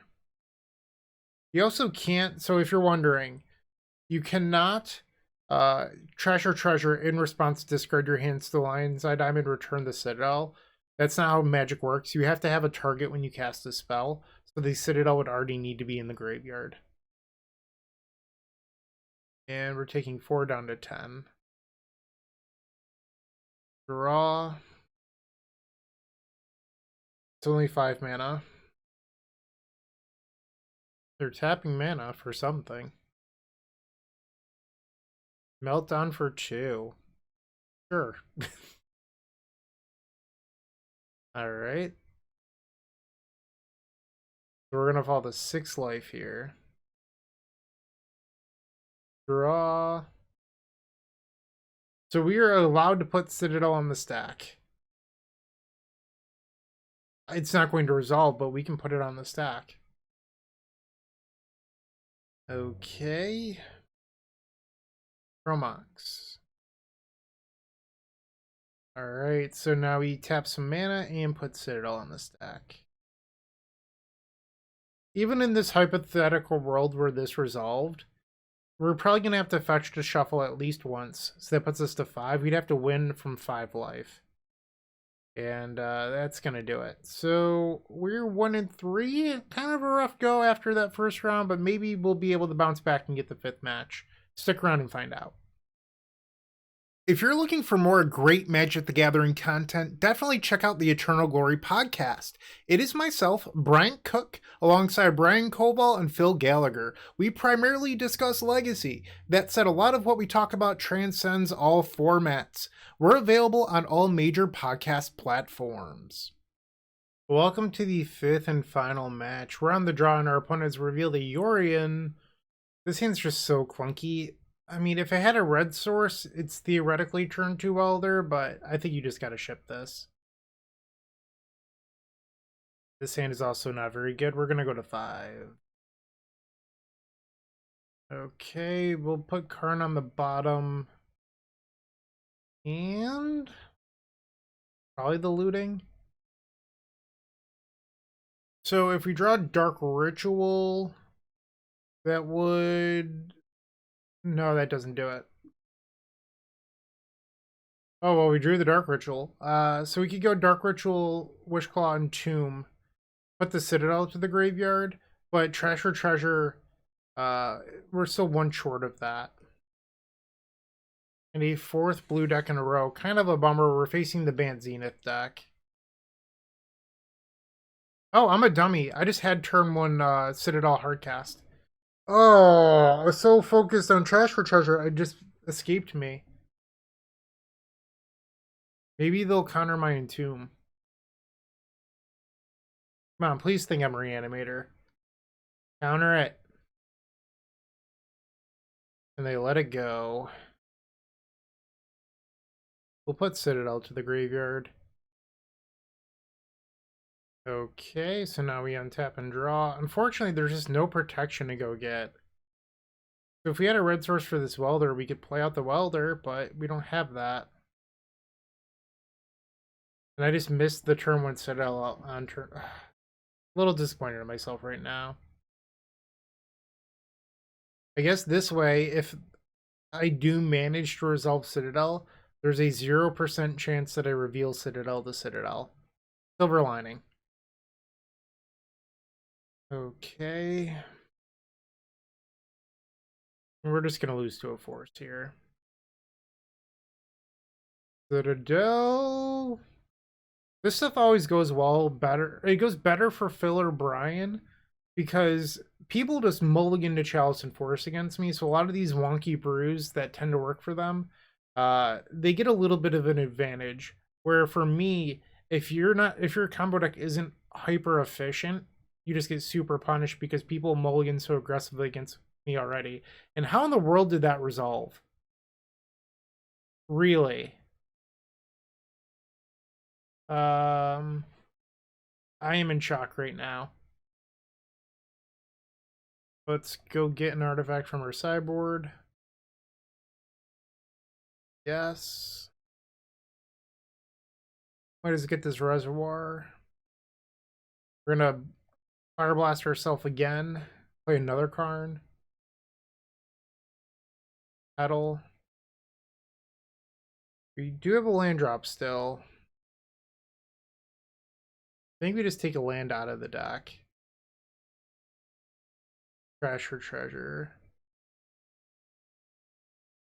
You also can't, so if you're wondering, you cannot Trash or Treasure in response to discard your hands to the Lion's Eye Diamond, return the Citadel. That's not how Magic works. You have to have a target when you cast a spell, so the Citadel would already need to be in the graveyard. And we're taking 4 down to 10. Draw. It's only 5 mana. They're tapping mana for something. Meltdown for 2. Sure. Alright. So we're gonna fall to 6 life here. Draw. So we are allowed to put Citadel on the stack. It's not going to resolve, but we can put it on the stack. Okay. Chromox. Alright, so now we tap some mana and put Citadel on the stack. Even in this hypothetical world where this resolved, we're probably going to have to fetch to shuffle at least once. So that puts us to 5. We'd have to win from 5 life. And that's going to do it. So we're 1-3. Kind of a rough go after that first round, but maybe we'll be able to bounce back and get the 5th match. Stick around and find out. If you're looking for more great Magic the Gathering content, definitely check out the Eternal Glory podcast. It is myself, Bryant Cook, alongside Brian Koval and Phil Gallagher. We primarily discuss Legacy. That said, a lot of what we talk about transcends all formats. We're available on all major podcast platforms. Welcome to the 5th and final match. We're on the draw and our opponents reveal the Yorion. This hand's just so clunky. I mean, if it had a red source, it's theoretically turn 2 Welder, but I think you just gotta ship this. This hand is also not very good. We're gonna go to 5. Okay, we'll put Karn on the bottom. And probably the looting. So if we draw Dark Ritual, that would... No, that doesn't do it. Oh, well, we drew the Dark Ritual. So we could go Dark Ritual, Wishclaw, and Entomb. Put the Citadel to the graveyard. But Trash or Treasure, we're still 1 short of that. And a 4th blue deck in a row. Kind of a bummer. We're facing the Bant Zenith deck. Oh, I'm a dummy. I just had turn 1 Citadel Hardcast. Oh, I was so focused on Trash for Treasure, it just escaped me. Maybe they'll counter my Entomb. Come on, please think I'm a Reanimator. Counter it. And they let it go. We'll put Citadel to the graveyard. Okay, so now we untap and draw. Unfortunately, there's just no protection to go get. So if we had a red source for this Welder, we could play out the Welder, but we don't have that. And I just missed the turn 1 Citadel on turn. A little disappointed in myself right now. I guess this way, if I do manage to resolve Citadel, there's a 0% chance that I reveal Citadel to Citadel. Silver lining. Okay. We're just going to lose to a force here. Citadel. This stuff always goes better. It goes better for Phil or Brian because people just mulligan to Chalice and Force against me. So a lot of these wonky brews that tend to work for them, they get a little bit of an advantage. Where for me, if your combo deck isn't hyper efficient, you just get super punished because people mulligan so aggressively against me already. And how in the world did that resolve? Really? I am in shock right now. Let's go get an artifact from our sideboard. Yes. Might as well get this reservoir. We're gonna Fire Blast ourselves again. Play another Karn. Petal. We do have a land drop still. I think we just take a land out of the deck. Trash for Treasure.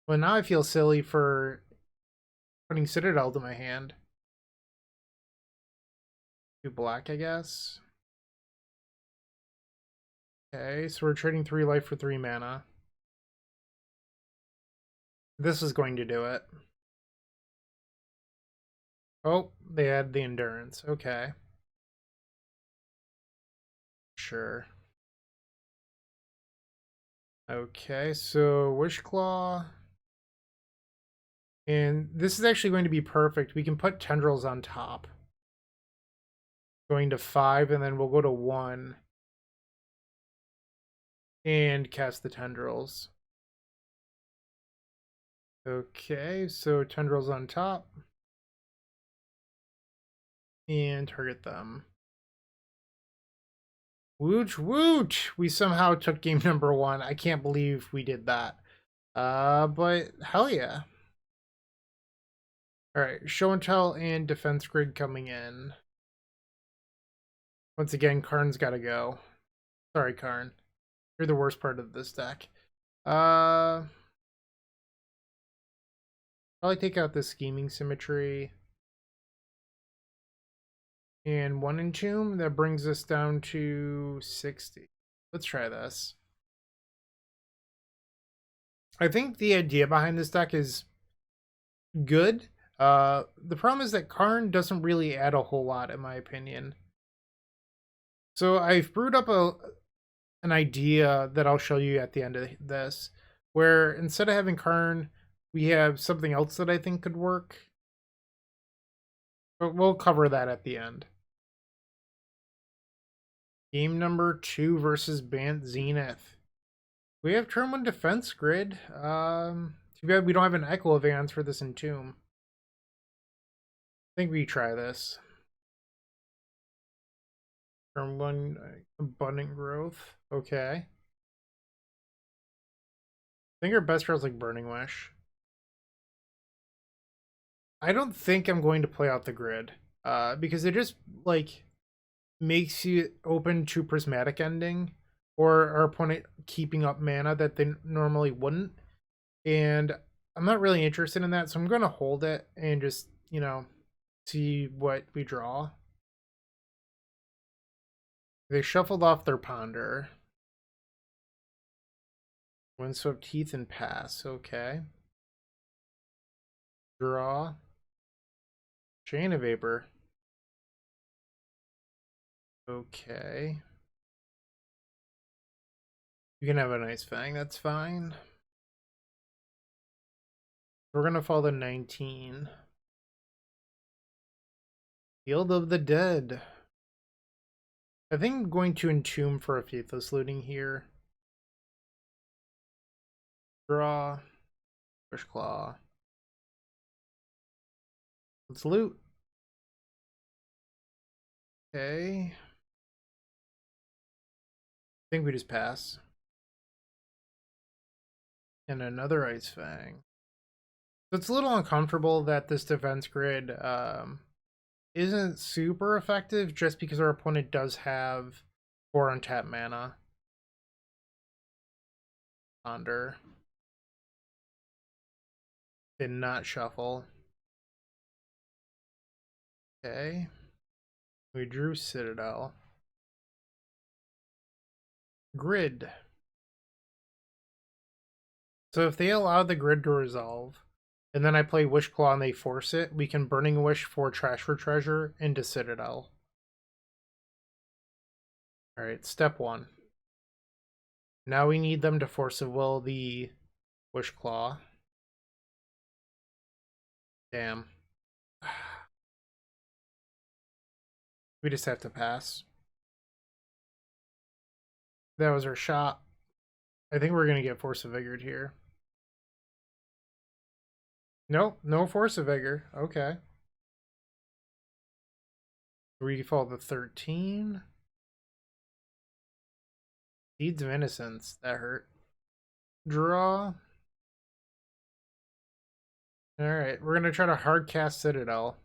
Well, now I feel silly for putting Citadel to my hand. 2 black, I guess. Okay, so we're trading 3 life for 3 mana. This is going to do it. Oh, they had the endurance. Okay. Sure. Okay, so Wishclaw. And this is actually going to be perfect. We can put Tendrils on top. Going to 5, and then we'll go to 1. And cast the Tendrils. Okay, so Tendrils on top. And target them. Wooch wooch! We somehow took game number 1. I can't believe we did that. But hell yeah. Alright, show and tell and defense grid coming in. Once again, Karn's gotta go. Sorry, Karn. You're the worst part of this deck. Probably take out the scheming symmetry. And 1 Entomb. That brings us down to 60. Let's try this. I think the idea behind this deck is good. The problem is that Karn doesn't really add a whole lot, in my opinion. So I've brewed up an idea that I'll show you at the end of this, where instead of having Karn, we have something else that I think could work. But we'll cover that at the end. Game number 2 versus Bant Zenith. We have turn 1 defense grid. Too bad we don't have an Echo advance for this Entomb. I think we try this. Turn 1 abundant growth. Okay. I think our best draw is like Burning Wish. I don't think I'm going to play out the grid. Because it just like makes you open to prismatic ending, or our opponent keeping up mana that they normally wouldn't. And I'm not really interested in that, so I'm going to hold it and just, you know, see what we draw. They shuffled off their Ponder. Windswept Teeth and pass. Okay. Draw. Chain of Vapor. Okay. You can have a nice Fang, that's fine. We're gonna fall to 19. Field of the Dead. I think I'm going to Entomb for a Faithless Looting here. Draw. Push Claw. Let's loot. Okay. I think we just pass. And another Ice Fang. So it's a little uncomfortable that this defense grid isn't super effective just because our opponent does have 4 untapped mana. Ponder. Did not shuffle. Okay. We drew Citadel. Grid. So if they allow the grid to resolve, and then I play Wish Claw and they force it, we can Burning Wish for Trash for Treasure into Citadel. Alright, step 1. Now we need them to Force of Will the Wish Claw. Damn. We just have to pass. That was our shot. I think we're going to get Force of Vigor here. Nope, no Force of Vigor. Okay. We fall to 13. Seeds of Innocence. That hurt. Draw. Alright, we're going to try to hard cast Citadel.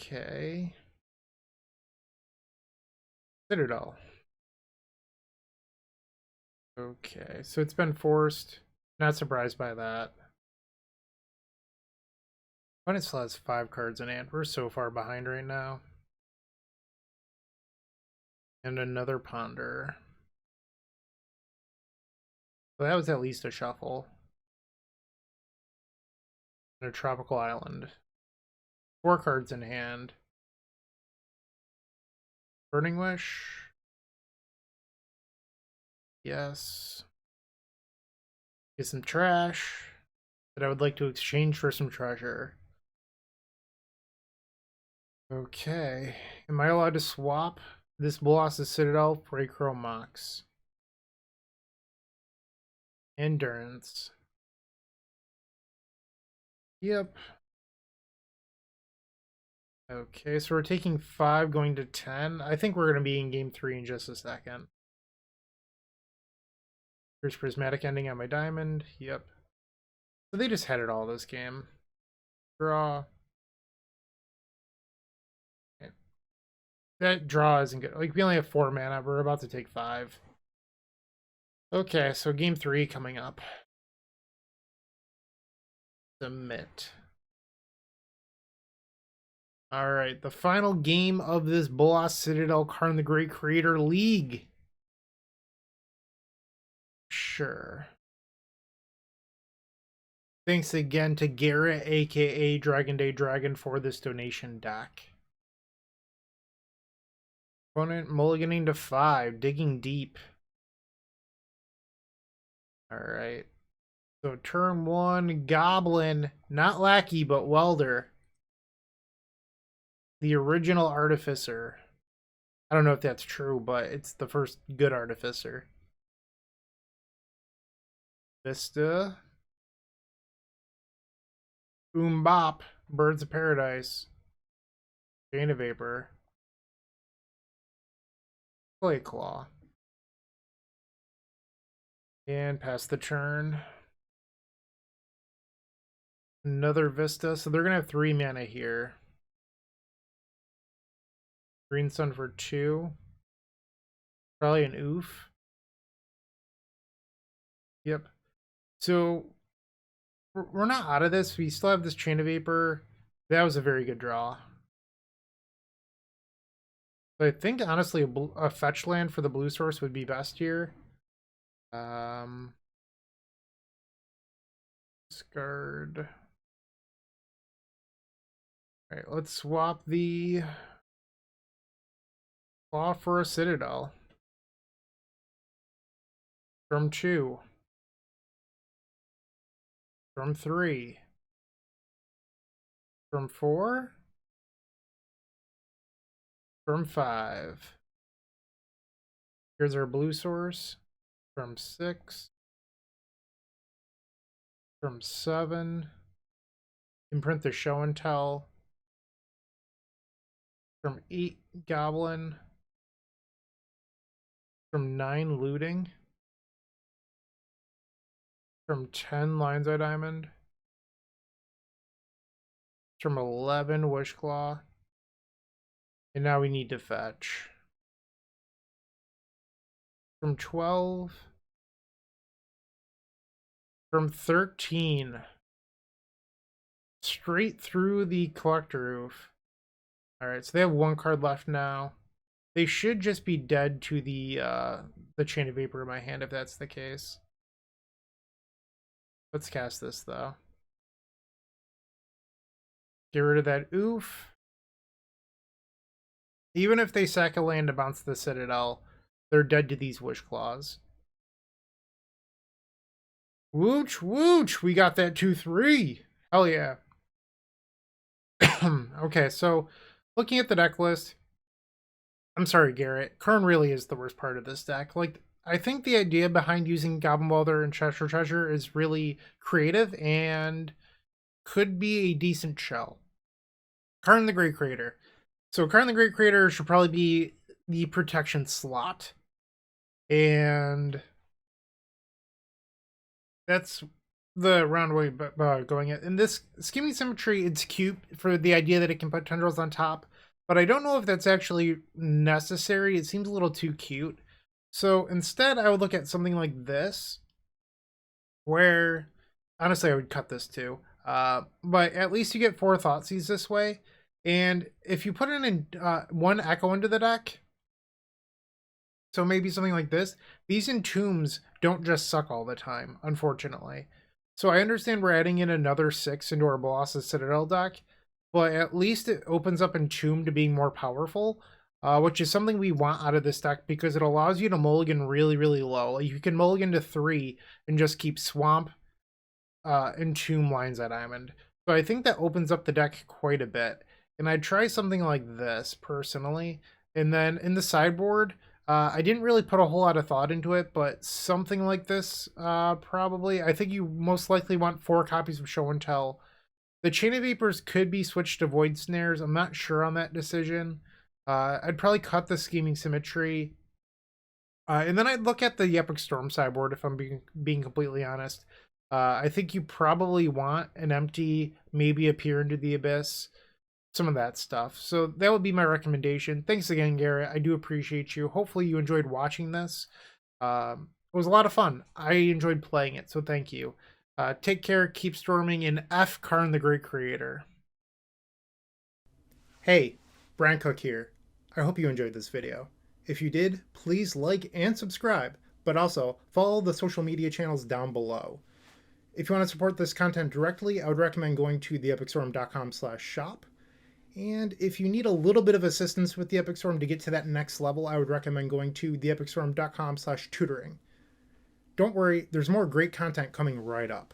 Okay. Citadel. Okay, so it's been forced. Not surprised by that. But it still has 5 cards in hand. We're so far behind right now. And another Ponder. So that was at least a shuffle. And a Tropical Island. 4 cards in hand. Burning Wish. Yes. Get some trash that I would like to exchange for some treasure. Okay. Am I allowed to swap this Bolas' Citadel for a Chrome Mox? Endurance. Yep. Okay, so we're taking 5 going to 10. I think we're going to be in game 3 in just a second. Here's Prismatic Ending on my diamond. Yep. So they just had it all this game. Draw. Okay. That draw isn't good. Like, we only have 4 mana. We're about to take 5. Okay, so game 3 coming up. Submit. Alright, the final game of this Bolas Citadel KARN the Great Creator League. Sure. Thanks again to Garrett, aka Dragon Day Dragon, for this donation deck. Opponent mulliganing to 5, digging deep. Alright. So turn 1, Goblin, not Lackey, but Welder. The original Artificer. I don't know if that's true, but it's the first good Artificer. Vista. Bop. Birds of Paradise. Chain of Vapor. Clay Claw. And pass the turn. Another Vista. So they're going to have 3 mana here. Green Sun for 2. Probably an oof. Yep. So we're not out of this. We still have this Chain of Vapor. That was a very good draw. So I think, honestly, a fetch land for the blue source would be best here. Discard. Alright, let's swap the Claw for a Citadel. From 2. From 3. From 4. From 5. Here's our blue source. From 6. From 7. Imprint the Show and Tell. From 8, Goblin. From 9, Looting. From 10, Lion's Eye Diamond. From 11, Wishclaw. And now we need to fetch. From 12. From 13. Straight through the Collector Roof. Alright, so they have 1 card left now. They should just be dead to the Chain of Vapor in my hand if that's the case. Let's cast this, though. Get rid of that oof. Even if they sack a land to bounce the Citadel, they're dead to these Wishclaws. Wooch, wooch! We got that 2-3. Hell yeah. Okay, so looking at the deck list, I'm sorry, Garrett. KARN really is the worst part of this deck. Like, I think the idea behind using Goblin Welder and Cheshire Treasure is really creative and could be a decent shell. KARN the Great Creator. So KARN the Great Creator should probably be the protection slot. And that's the round way going it. In this Skimming Symmetry, it's cute for the idea that it can put Tendrils on top. But I don't know if that's actually necessary. It seems a little too cute. So instead, I would look at something like this. Where, honestly, I would cut this too. But at least you get 4 Thoughtseize this way. And if you put in 1 Echo into the deck, so maybe something like this, these Entombs don't just suck all the time, unfortunately. So I understand we're adding in another 6 into our Bolas Citadel deck, but at least it opens up Entomb to being more powerful, which is something we want out of this deck because it allows you to mulligan really, really low. Like, you can mulligan to 3 and just keep Swamp, Entomb, Lion's Eye Diamond. So I think that opens up the deck quite a bit. And I'd try something like this, personally. And then in the sideboard, I didn't really put a whole lot of thought into it, but something like this, probably. I think you most likely want 4 copies of Show and Tell. The Chain of Vapors could be switched to Void Snares. I'm not sure on that decision. I'd probably cut the Scheming Symmetry. And then I'd look at the Epic Storm sideboard, if I'm being completely honest. I think you probably want an empty, maybe a peer into the abyss, some of that stuff. So that would be my recommendation. Thanks again, Garrett. I do appreciate you. Hopefully you enjoyed watching this. It was a lot of fun. I enjoyed playing it, so thank you. Take care, keep storming, and F Karn the Great Creator. Hey, Bryant Cook here. I hope you enjoyed this video. If you did, please like and subscribe, but also follow the social media channels down below. If you want to support this content directly, I would recommend going to theepicstorm.com/shop. And if you need a little bit of assistance with the Epic Storm to get to that next level, I would recommend going to theepicstorm.com/tutoring. Don't worry, there's more great content coming right up.